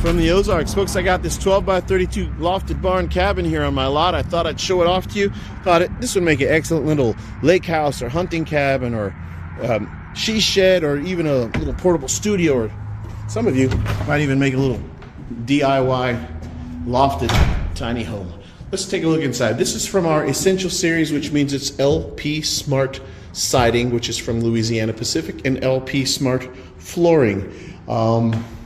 From the Ozarks. Folks, I got this 12x32 lofted barn cabin here on my lot. I thought I'd show it off to you. This would make an excellent little lake house or hunting cabin or she shed or even a little portable studio, or some of you might even make a little DIY lofted tiny home. Let's take a look inside. This is from our Essential Series, which means it's LP Smart Siding, which is from Louisiana Pacific, and LP Smart Flooring.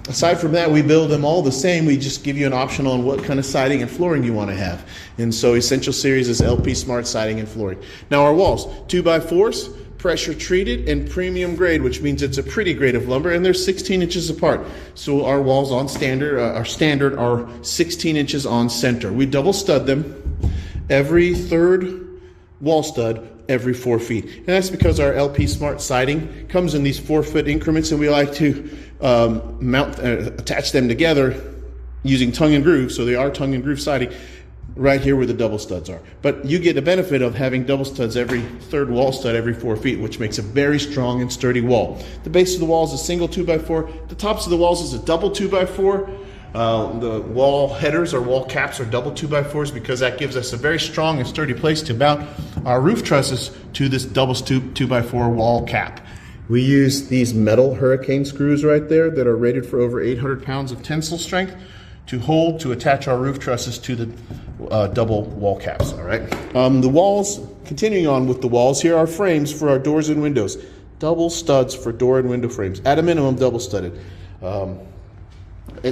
Aside from that, we build them all the same. We just give you an option on what kind of siding and flooring you want to have. And so Essential Series is LP Smart Siding and Flooring. Now our walls, 2x4s, pressure treated and premium grade, which means it's a pretty grade of lumber, and they're 16 inches apart. So our walls on standard, are 16 inches on center. We double stud them every third wall stud every 4 feet. And that's because our LP Smart Siding comes in these 4-foot increments, and we like to attach them together using tongue and groove. So they are tongue and groove siding right here where the double studs are. But you get the benefit of having double studs every third wall stud every 4 feet, which makes a very strong and sturdy wall. The base of the wall is a single 2x4. The tops of the walls is a double 2x4. The wall headers or wall caps are double 2x4s because that gives us a very strong and sturdy place to mount our roof trusses to this double 2x4 wall cap. We use these metal hurricane screws right there that are rated for over 800 pounds of tensile strength to attach our roof trusses to the double wall caps, all right? The walls, continuing on with the walls, here are frames for our doors and windows. Double studs for door and window frames, at a minimum double studded.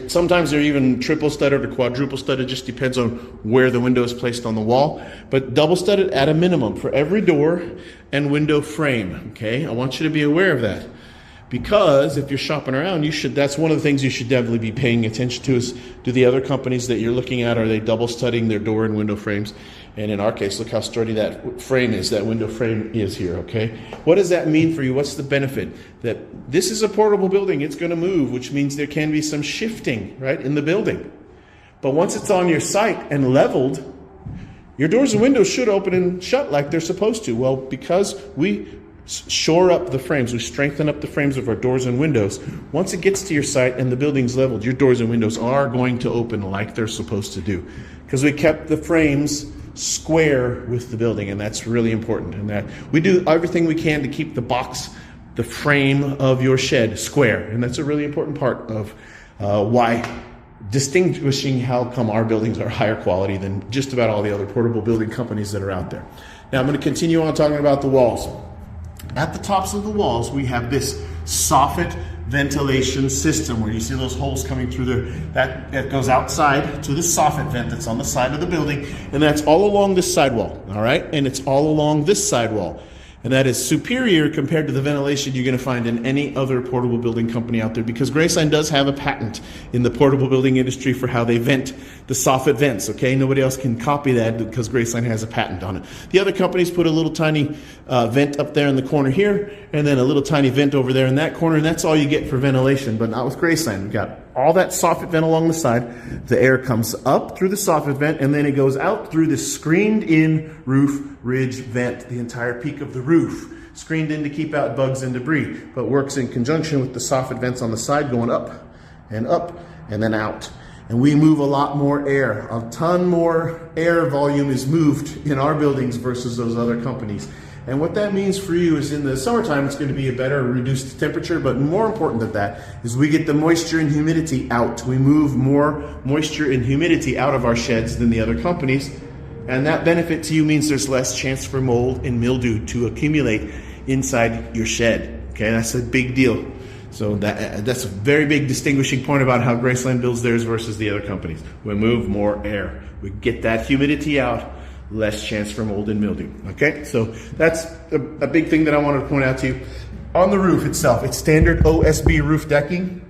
Sometimes they're even triple studded or quadruple studded, just depends on where the window is placed on the wall. But double studded at a minimum for every door and window frame, okay? I want you to be aware of that. Because if you're shopping around, that's one of the things you should definitely be paying attention to is, do the other companies that you're looking at, are they double studding their door and window frames? And in our case, look how sturdy that frame is, that window frame is here, okay? What does that mean for you? What's the benefit? That this is a portable building, it's gonna move, which means there can be some shifting, right, in the building. But once it's on your site and leveled, your doors and windows should open and shut like they're supposed to. Well, because we shore up the frames, we strengthen up the frames of our doors and windows. Once it gets to your site and the building's leveled, your doors and windows are going to open like they're supposed to do, because we kept the frames square with the building, and that's really important. And that we do everything we can to keep the frame of your shed square, and that's a really important part of why distinguishing how come our buildings are higher quality than just about all the other portable building companies that are out there. Now I'm going to continue on talking about the walls. At the tops of the walls, we have this soffit ventilation system where you see those holes coming through there. That goes outside to the soffit vent that's on the side of the building, and that's all along this sidewall, all right? And it's all along this sidewall. And that is superior compared to the ventilation you're going to find in any other portable building company out there, because Graceland does have a patent in the portable building industry for how they vent the soffit vents, okay? Nobody else can copy that because Graceland has a patent on it. The other companies put a little tiny vent up there in the corner here, and then a little tiny vent over there in that corner, and that's all you get for ventilation, but not with Graceland. We've got all that soffit vent along the side. The air comes up through the soffit vent, and then it goes out through this screened-in roof ridge vent, the entire peak of the roof, screened in to keep out bugs and debris, but works in conjunction with the soffit vents on the side going up, and then out. And we move a lot more air. A ton more air volume is moved in our buildings versus those other companies. And what that means for you is in the summertime, it's going to be a better reduced temperature, but more important than that is we get the moisture and humidity out. We move more moisture and humidity out of our sheds than the other companies. And that benefit to you means there's less chance for mold and mildew to accumulate inside your shed. Okay, that's a big deal. So that's a very big distinguishing point about how Graceland builds theirs versus the other companies. We move more air. We get that humidity out, less chance for mold and mildew. Okay, so that's a big thing that I wanted to point out to you. On the roof itself, it's standard OSB roof decking.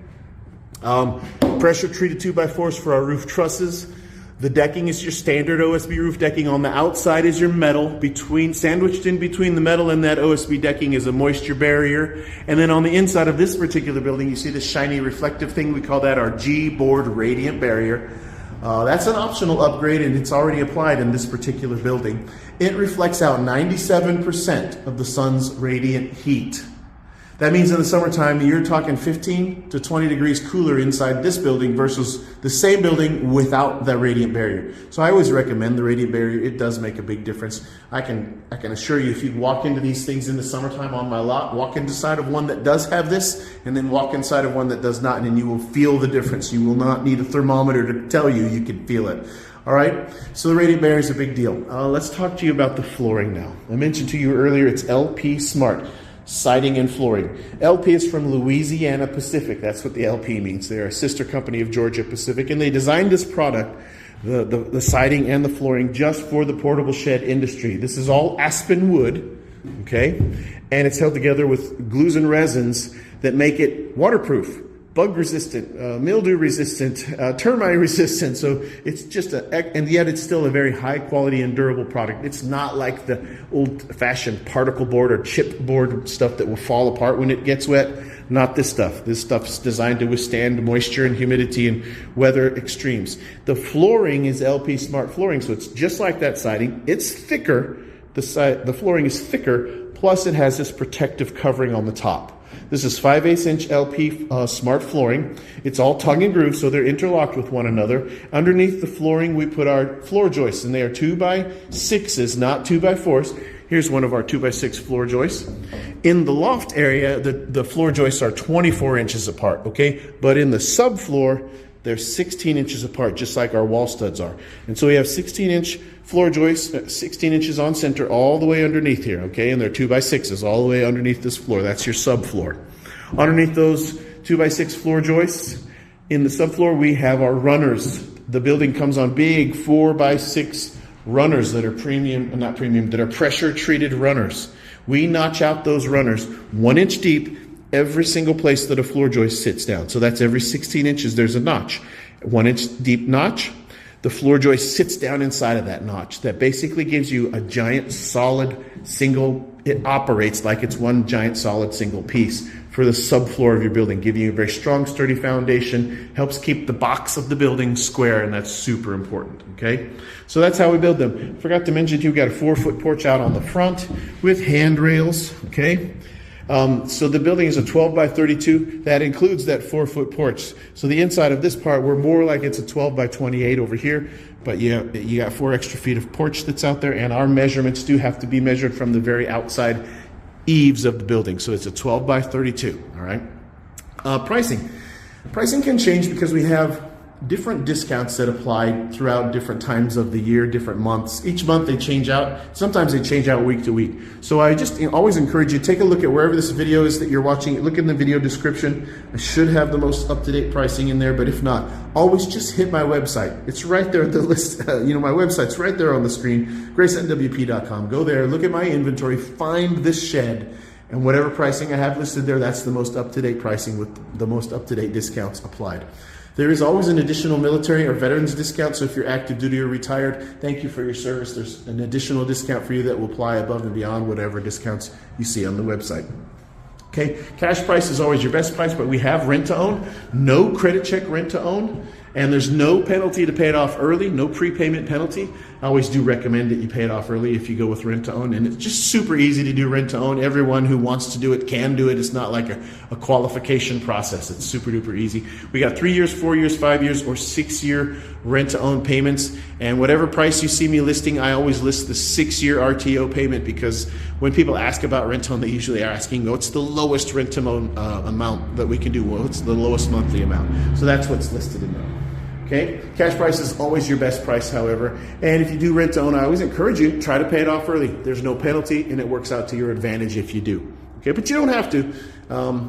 Pressure treated 2x4s for our roof trusses. The decking is your standard OSB roof decking. On the outside is your metal. Sandwiched in between the metal and that OSB decking is a moisture barrier. And then on the inside of this particular building, you see this shiny reflective thing. We call that our G-board radiant barrier. That's an optional upgrade, and it's already applied in this particular building. It reflects out 97% of the sun's radiant heat. That means in the summertime, you're talking 15 to 20 degrees cooler inside this building versus the same building without that radiant barrier. So I always recommend the radiant barrier. It does make a big difference. I can assure you, if you walk into these things in the summertime on my lot, walk inside of one that does have this, and then walk inside of one that does not, and then you will feel the difference. You will not need a thermometer to tell you, you can feel it. All right, so the radiant barrier is a big deal. Let's talk to you about the flooring now. I mentioned to you earlier, it's LP Smart. Siding and flooring. LP is from Louisiana Pacific. That's what the LP means. They're a sister company of Georgia Pacific, and they designed this product, the siding and the flooring, just for the portable shed industry. This is all aspen wood, okay? And it's held together with glues and resins that make it waterproof, bug resistant, mildew resistant, termite resistant. So it's just and yet it's still a very high quality and durable product. It's not like the old fashioned particle board or chip board stuff that will fall apart when it gets wet. Not this stuff. This stuff's designed to withstand moisture and humidity and weather extremes. The flooring is LP Smart flooring, so it's just like that siding. It's thicker. The flooring is thicker, plus it has this protective covering on the top. This is 5/8 inch LP Smart flooring. It's all tongue and groove, so they're interlocked with one another. Underneath the flooring, we put our floor joists, and they are 2x6s, not 2x4s. Here's one of our 2x6 floor joists. In the loft area, the floor joists are 24 inches apart, okay? But in the subfloor, they're 16 inches apart, just like our wall studs are. And so we have 16-inch floor joists, 16 inches on center, all the way underneath here, okay? And they're 2x6s all the way underneath this floor. That's your subfloor. Underneath those 2x6 floor joists, in the subfloor, we have our runners. The building comes on big 4x6 runners that are that are pressure-treated runners. We notch out those runners 1 inch deep every single place that a floor joist sits down. So that's every 16 inches, there's a notch. 1 inch deep notch. The floor joist sits down inside of that notch. That basically gives you a giant solid single, it operates like it's one giant solid single piece for the subfloor of your building, giving you a very strong, sturdy foundation, helps keep the box of the building square, and that's super important, okay? So that's how we build them. Forgot to mention, you've got a 4-foot porch out on the front with handrails, okay? So the building is a 12x32. That includes that 4-foot porch. So the inside of this part, we're more like it's a 12x28 over here. But you got 4 extra feet of porch that's out there, and our measurements do have to be measured from the very outside eaves of the building. So it's a 12x32. All right. Pricing can change because we have different discounts that apply throughout different times of the year, different months. Each month they change out. Sometimes they change out week to week. So I just always encourage you, take a look at wherever this video is that you're watching. Look in the video description. I should have the most up-to-date pricing in there, but if not, always just hit my website. It's right there at the list. My website's right there on the screen, gracelandwp.com. Go there, look at my inventory, find this shed, and whatever pricing I have listed there, that's the most up-to-date pricing with the most up-to-date discounts applied. There is always an additional military or veterans discount, so if you're active duty or retired, thank you for your service. There's an additional discount for you that will apply above and beyond whatever discounts you see on the website. Okay, cash price is always your best price, but we have rent to own, no credit check rent to own, and there's no penalty to pay it off early, no prepayment penalty. I always do recommend that you pay it off early if you go with rent to own, and it's just super easy to do rent to own. Everyone who wants to do it can do it. It's not like a qualification process. It's super duper easy. We got 3 years, 4 years, 5 years, or 6-year rent to own payments, and whatever price you see me listing, I always list the 6-year RTO payment, because when people ask about rent to own, they usually are asking, what's the lowest rent to own amount that we can do? Well, what's the lowest monthly amount? So that's what's listed in there. Okay, cash price is always your best price, however. And if you do rent to own, I always encourage you, try to pay it off early. There's no penalty, and it works out to your advantage if you do. Okay, but you don't have to.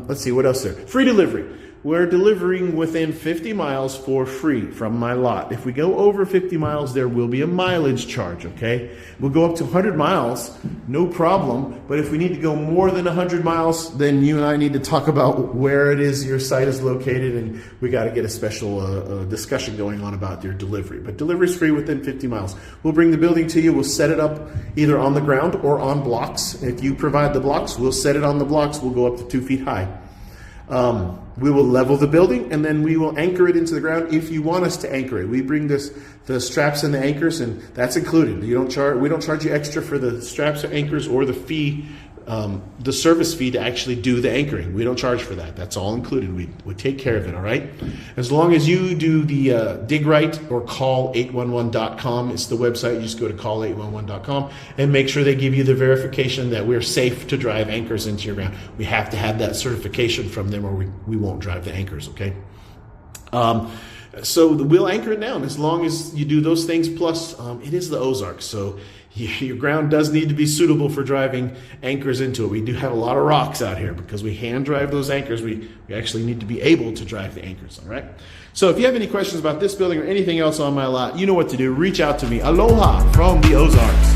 Let's see, what else there? Free delivery. We're delivering within 50 miles for free from my lot. If we go over 50 miles, there will be a mileage charge, okay? We'll go up to 100 miles, no problem. But if we need to go more than 100 miles, then you and I need to talk about where it is your site is located, and we got to get a special discussion going on about your delivery. But delivery is free within 50 miles. We'll bring the building to you. We'll set it up either on the ground or on blocks. If you provide the blocks, we'll set it on the blocks. We'll go up to 2 feet high. We will level the building, and then we will anchor it into the ground if you want us to anchor it. We bring the straps and the anchors, and that's included. We don't charge you extra for the straps or anchors or the fee the service fee to actually do the anchoring. We don't charge for that. That's all included. We take care of it, all right? As long as you do the dig right or call811.com, it's the website. You just go to call811.com and make sure they give you the verification that we're safe to drive anchors into your ground. We have to have that certification from them or we won't drive the anchors, okay? So we'll anchor it down as long as you do those things. Plus, it is the Ozarks, so your ground does need to be suitable for driving anchors into it. We do have a lot of rocks out here because we hand drive those anchors. We actually need to be able to drive the anchors, all right? So if you have any questions about this building or anything else on my lot, you know what to do. Reach out to me. Aloha from the Ozarks.